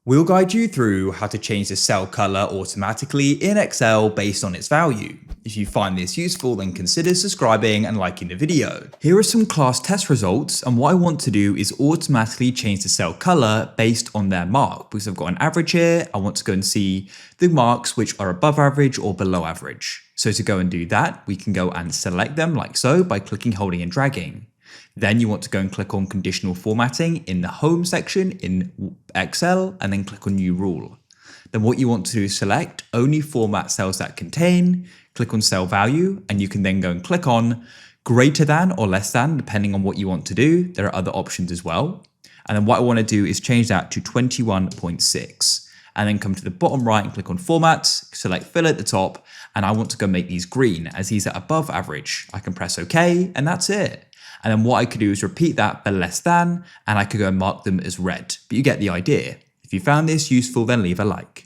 We'll guide you through how to change the cell color automatically in Excel based on its value. If you find this useful, then consider subscribing and liking the video. Here are some class test results, and what I want to do is automatically change the cell color based on their mark. Because I've got an average here, I want to go and see the marks which are above average or below average. So to go and do that, we can go and select them like so by clicking, holding and dragging. Then you want to go and click on conditional formatting in the home section in Excel and then click on new rule. Then what you want to do is select only format cells that contain, click on cell value, and you can then go and click on greater than or less than depending on what you want to do. There are other options as well. And then what I want to do is change that to 21.6 and then come to the bottom right and click on format, select fill at the top, and I want to go make these green as these are above average. I can press OK and that's it. And then what I could do is repeat that but less than, and I could go and mark them as red. But you get the idea. If you found this useful, then leave a like.